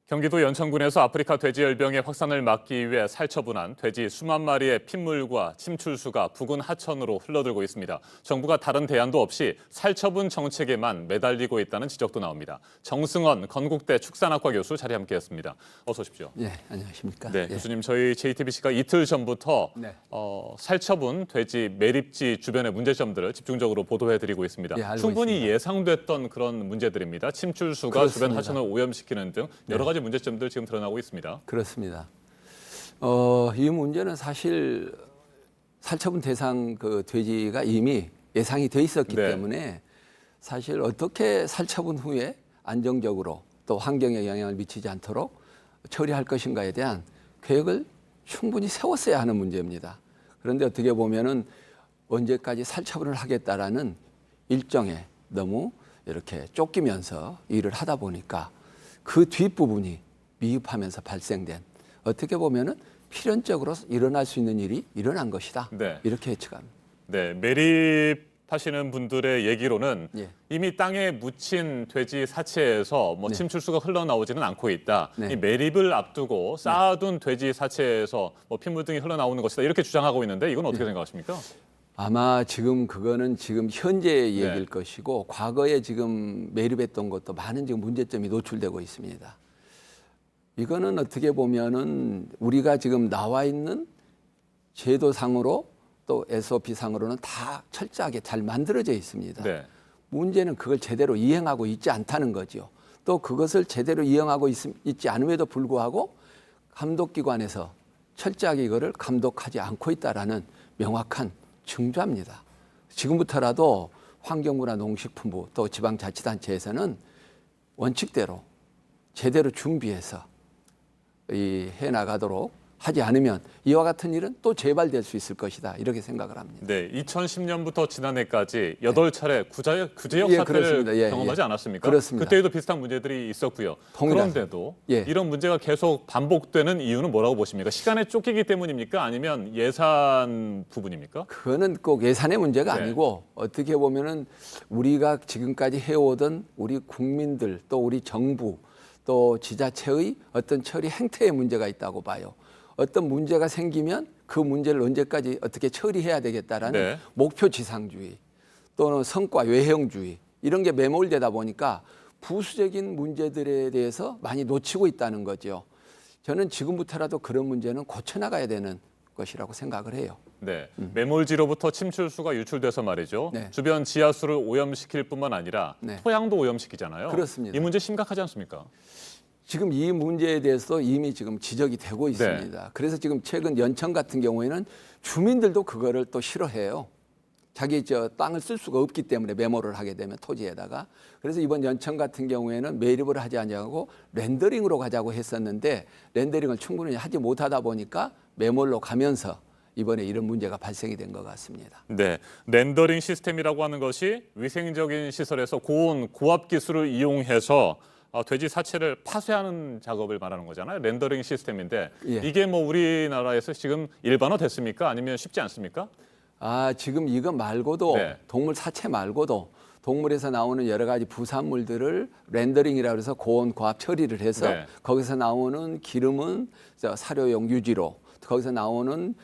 경기도 연천군에서 아프리카 돼지열병의 확산을 막기 위해 살처분한 돼지 수만 마리의 핏물과 침출수가 부근 하천으로 흘러들고 있습니다. 정부가 다른 대안도 없이 살처분 정책에만 매달리고 있다는 지적도 나옵니다. 정승원 건국대 축산학과 교수 자리에 함께했습니다. 어서 오십시오. 네, 안녕하십니까. 네, 교수님 저희 JTBC가 이틀 전부터 살처분 돼지 매립지 주변의 문제점들을 집중적으로 보도해드리고 있습니다. 네, 알고 충분히 있습니다. 예상됐던 그런 문제들입니다. 침출수가 그렇습니다. 주변 하천을 오염시키는 등 여러 가지 문제점들 지금 드러나고 있습니다. 그렇습니다. 이 문제는 사실 살처분 대상 그 돼지가 이미 예상이 돼 있었기 때문에 사실 어떻게 살처분 후에 안정적으로 또 환경에 영향을 미치지 않도록 처리할 것인가에 대한 계획을 충분히 세웠어야 하는 문제입니다. 그런데 어떻게 보면은 언제까지 살처분을 하겠다라는 일정에 너무 이렇게 쫓기면서 일을 하다 보니까 그 뒷부분이 미흡하면서 발생된 어떻게 보면은 필연적으로 일어날 수 있는 일이 일어난 것이다. 이렇게 예측합니다. 네, 매립하시는 분들의 얘기로는 이미 땅에 묻힌 돼지 사체에서 침출수가 흘러나오지는 않고 있다. 이 매립을 앞두고 쌓아둔 돼지 사체에서 핏물 등이 흘러나오는 것이다. 이렇게 주장하고 있는데 이건 어떻게 생각하십니까? 아마 지금 그거는 지금 현재의 얘기일 것이고 과거에 지금 매립했던 것도 많은 지금 문제점이 노출되고 있습니다. 이거는 어떻게 보면은 우리가 지금 나와 있는 제도상으로 또 SOP상으로는 다 철저하게 잘 만들어져 있습니다. 문제는 그걸 제대로 이행하고 있지 않다는 거죠. 또 그것을 제대로 이행하고 있지 않음에도 불구하고 감독기관에서 철저하게 이거를 감독하지 않고 있다라는 명확한 증조합니다. 지금부터라도 환경부나 농식품부 또 지방자치단체에서는 원칙대로 제대로 준비해서 해나가도록 하지 않으면 이와 같은 일은 또 재발될 수 있을 것이다. 이렇게 생각을 합니다. 네, 2010년부터 지난해까지 8차례 구제역 사태를 경험하지 않았습니까? 그렇습니다. 그때에도 비슷한 문제들이 있었고요. 그런데도 이런 문제가 계속 반복되는 이유는 뭐라고 보십니까? 시간에 쫓기기 때문입니까? 아니면 예산 부분입니까? 그거는 꼭 예산의 문제가 아니고 어떻게 보면은 우리가 지금까지 해오던 우리 국민들 또 우리 정부 또 지자체의 어떤 처리 행태에 문제가 있다고 봐요. 어떤 문제가 생기면 그 문제를 언제까지 어떻게 처리해야 되겠다라는 목표 지상주의 또는 성과 외형주의 이런 게 매몰되다 보니까 부수적인 문제들에 대해서 많이 놓치고 있다는 거죠. 저는 지금부터라도 그런 문제는 고쳐나가야 되는 것이라고 생각을 해요. 네, 매몰지로부터 침출수가 유출돼서 말이죠. 주변 지하수를 오염시킬 뿐만 아니라 토양도 오염시키잖아요. 그렇습니다. 이 문제 심각하지 않습니까? 지금 이 문제에 대해서 이미 지금 지적이 되고 있습니다. 그래서 지금 최근 연천 같은 경우에는 주민들도 그거를 또 싫어해요. 자기 땅을 쓸 수가 없기 때문에 매몰을 하게 되면 토지에다가. 그래서 이번 연천 같은 경우에는 매립을 하지 않냐고 렌더링으로 가자고 했었는데 렌더링을 충분히 하지 못하다 보니까 매몰로 가면서 이번에 이런 문제가 발생이 된 것 같습니다. 네, 렌더링 시스템이라고 하는 것이 위생적인 시설에서 고온, 고압 기술을 이용해서 돼지 사체를 파쇄하는 작업을 말하는 거잖아요. 렌더링 시스템인데 이게 우리나라에서 지금 일반화됐습니까? 아니면 쉽지 않습니까? 지금 이거 말고도 동물 사체 말고도 동물에서 나오는 여러 가지 부산물들을 렌더링이라고 해서 고온 고압 처리를 해서 거기서 나오는 기름은 사료용 유지로 거기서 나오는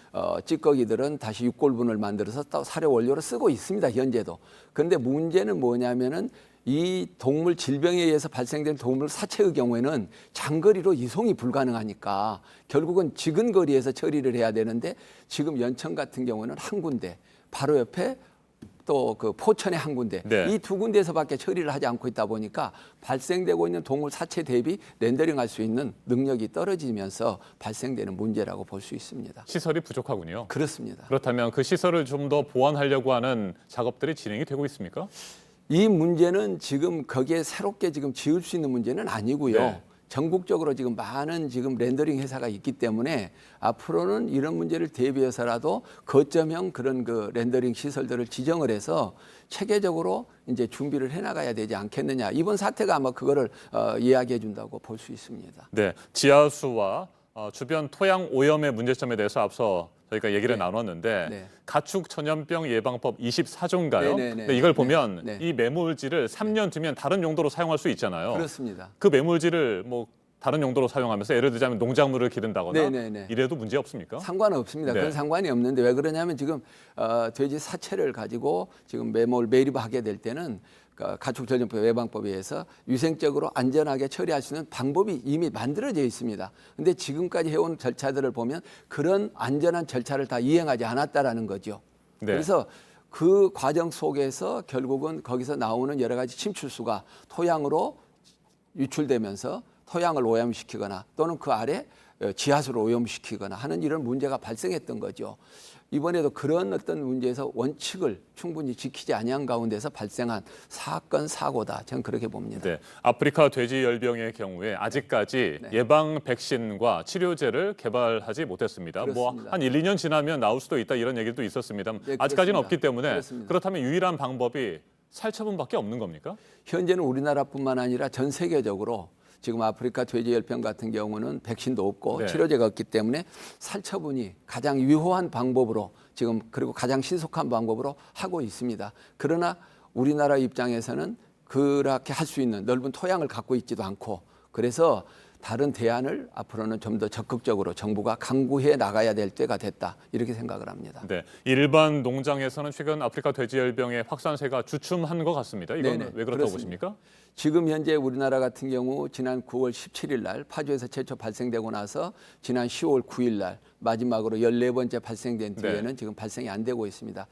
찌꺼기들은 다시 육골분을 만들어서 또 사료 원료로 쓰고 있습니다. 현재도. 그런데 문제는 뭐냐면은 이 동물 질병에 의해서 발생된 동물 사체의 경우에는 장거리로 이송이 불가능하니까 결국은 지근 거리에서 처리를 해야 되는데 지금 연천 같은 경우는 한 군데 바로 옆에 또 그 포천의 한 군데 이 두 군데에서밖에 처리를 하지 않고 있다 보니까 발생되고 있는 동물 사체 대비 렌더링할 수 있는 능력이 떨어지면서 발생되는 문제라고 볼 수 있습니다. 시설이 부족하군요. 그렇습니다. 그렇다면 그 시설을 좀 더 보완하려고 하는 작업들이 진행이 되고 있습니까? 이 문제는 지금 거기에 새롭게 지금 지을 수 있는 문제는 아니고요. 전국적으로 지금 많은 지금 렌더링 회사가 있기 때문에 앞으로는 이런 문제를 대비해서라도 거점형 그런 그 렌더링 시설들을 지정을 해서 체계적으로 이제 준비를 해나가야 되지 않겠느냐. 이번 사태가 아마 그거를 이야기해 준다고 볼 수 있습니다. 네, 지하수와 주변 토양 오염의 문제점에 대해서 앞서 저희가 얘기를 나눴는데 가축 전염병 예방법 24조인가요? 근데 이걸 보면 이 매몰지를 3년 뒤면 다른 용도로 사용할 수 있잖아요. 그렇습니다. 그 매몰지를 다른 용도로 사용하면서 예를 들자면 농작물을 기른다거나 네네네. 이래도 문제 없습니까? 상관없습니다. 네. 그건 상관이 없는데 왜 그러냐면 지금 돼지 사체를 가지고 지금 매립하게 될 때는 가축전염법 예방법에 의해서 위생적으로 안전하게 처리할 수 있는 방법이 이미 만들어져 있습니다. 근데 지금까지 해온 절차들을 보면 그런 안전한 절차를 다 이행하지 않았다라는 거죠. 네. 그래서 그 과정 속에서 결국은 거기서 나오는 여러 가지 침출수가 토양으로 유출되면서 토양을 오염시키거나 또는 그 아래 지하수를 오염시키거나 하는 이런 문제가 발생했던 거죠. 이번에도 그런 어떤 문제에서 원칙을 충분히 지키지 아니한 가운데서 발생한 사건 사고다. 저는 그렇게 봅니다. 네, 아프리카 돼지열병의 경우에 아직까지 네. 예방 백신과 치료제를 개발하지 못했습니다. 뭐 그렇습니다. 한 1, 2년 지나면 나올 수도 있다 이런 얘기도 있었습니다. 네, 아직까지는 그렇습니다. 없기 때문에 그렇습니다. 그렇다면 유일한 방법이 살처분밖에 없는 겁니까? 현재는 우리나라뿐만 아니라 전 세계적으로 지금 아프리카 돼지열병 같은 경우는 백신도 없고 네. 치료제가 없기 때문에 살처분이 가장 유효한 방법으로 지금 그리고 가장 신속한 방법으로 하고 있습니다. 그러나 우리나라 입장에서는 그렇게 할 수 있는 넓은 토양을 갖고 있지도 않고 그래서 다른 대안을 앞으로는 좀 더 적극적으로 정부가 강구해 나가야 될 때가 됐다 이렇게 생각을 합니다. 네, 일반 농장에서는 최근 아프리카 돼지열병의 확산세가 주춤한 것 같습니다. 이건 네네, 왜 그렇다고 그렇습니다. 보십니까? 지금 현재 우리나라 같은 경우 지난 9월 17일 날 파주에서 최초 발생되고 나서 지난 10월 9일 날 마지막으로 14번째 발생된 뒤에는 네. 지금 발생이 안 되고 있습니다.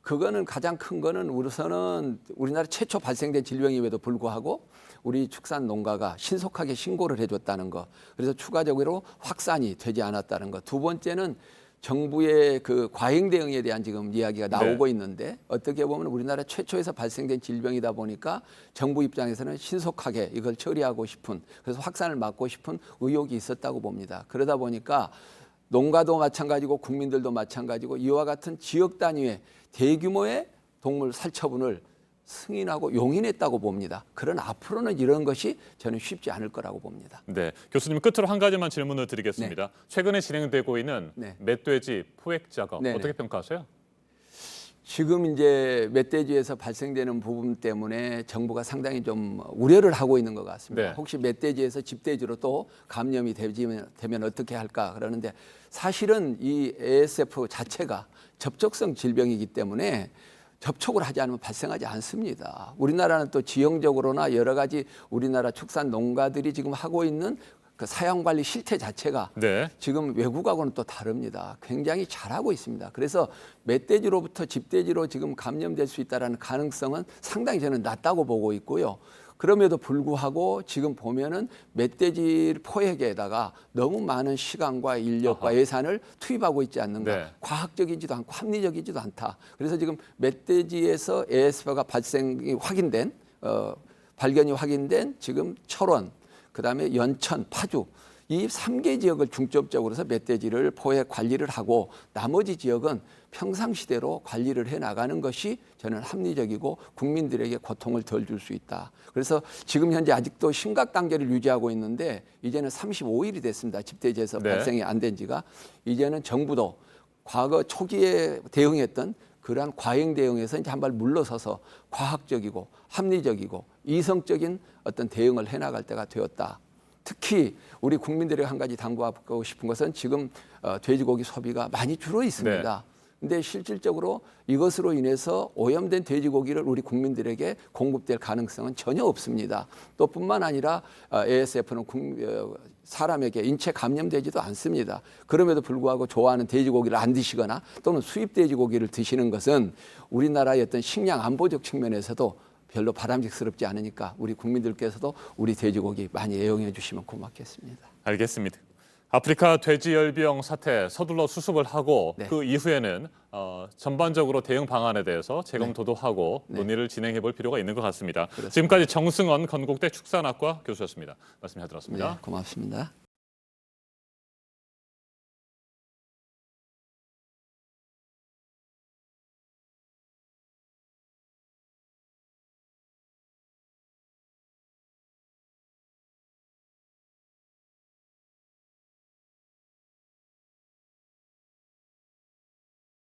그거는 가장 큰 거는 우선은 우리나라 최초 발생된 질병임에도 불구하고 우리 축산 농가가 신속하게 신고를 해줬다는 거. 그래서 추가적으로 확산이 되지 않았다는 거. 두 번째는 정부의 그 과잉 대응에 대한 지금 이야기가 나오고 네. 있는데 어떻게 보면 우리나라 최초에서 발생된 질병이다 보니까 정부 입장에서는 신속하게 이걸 처리하고 싶은 그래서 확산을 막고 싶은 의욕이 있었다고 봅니다. 그러다 보니까 농가도 마찬가지고 국민들도 마찬가지고 이와 같은 지역 단위의 대규모의 동물 살처분을 승인하고 용인했다고 봅니다. 그러나 앞으로는 이런 것이 저는 쉽지 않을 거라고 봅니다. 네, 교수님 끝으로 한 가지만 질문을 드리겠습니다. 최근에 진행되고 있는 네. 멧돼지 포획 작업 네네. 어떻게 평가하세요? 지금 이제 멧돼지에서 발생되는 부분 때문에 정부가 상당히 좀 우려를 하고 있는 것 같습니다. 네. 혹시 멧돼지에서 집돼지로 또 감염이 되면 어떻게 할까 그러는데 사실은 이 ASF 자체가 접촉성 질병이기 때문에 접촉을 하지 않으면 발생하지 않습니다. 우리나라는 또 지형적으로나 여러 가지 우리나라 축산 농가들이 지금 하고 있는 그 사양 관리 실태 자체가 네. 지금 외국하고는 또 다릅니다. 굉장히 잘하고 있습니다. 그래서 멧돼지로부터 집돼지로 지금 감염될 수 있다는 가능성은 상당히 저는 낮다고 보고 있고요. 그럼에도 불구하고 지금 보면은 멧돼지 포획에다가 너무 많은 시간과 인력과 예산을 투입하고 있지 않는가. 네. 과학적이지도 않고 합리적이지도 않다. 그래서 지금 멧돼지에서 ASF가 발견이 확인된 지금 철원, 그다음에 연천, 파주 이 3개 지역을 중점적으로 해서 멧돼지를 포획 관리를 하고 나머지 지역은 평상시대로 관리를 해나가는 것이 저는 합리적이고 국민들에게 고통을 덜 줄 수 있다. 그래서 지금 현재 아직도 심각 단계를 유지하고 있는데 이제는 35일이 됐습니다. 집돼지에서 네. 발생이 안 된 지가. 이제는 정부도 과거 초기에 대응했던 그러한 과잉 대응에서 이제 한 발 물러서서 과학적이고 합리적이고 이성적인 어떤 대응을 해나갈 때가 되었다. 특히 우리 국민들에게 한 가지 당부하고 싶은 것은 지금 돼지고기 소비가 많이 줄어 있습니다. 근데 실질적으로 이것으로 인해서 오염된 돼지고기를 우리 국민들에게 공급될 가능성은 전혀 없습니다. 또 뿐만 아니라 ASF는 사람에게 인체 감염되지도 않습니다. 그럼에도 불구하고 좋아하는 돼지고기를 안 드시거나 또는 수입 돼지고기를 드시는 것은 우리나라의 어떤 식량 안보적 측면에서도 별로 바람직스럽지 않으니까 우리 국민들께서도 우리 돼지고기 많이 애용해 주시면 고맙겠습니다. 알겠습니다. 아프리카 돼지열병 사태 서둘러 수습을 하고 네. 그 이후에는 전반적으로 대응 방안에 대해서 재검토도 하고 논의를 진행해 볼 필요가 있는 것 같습니다. 그렇습니다. 지금까지 정승원 건국대 축산학과 교수였습니다. 말씀 잘 들었습니다. 네, 고맙습니다.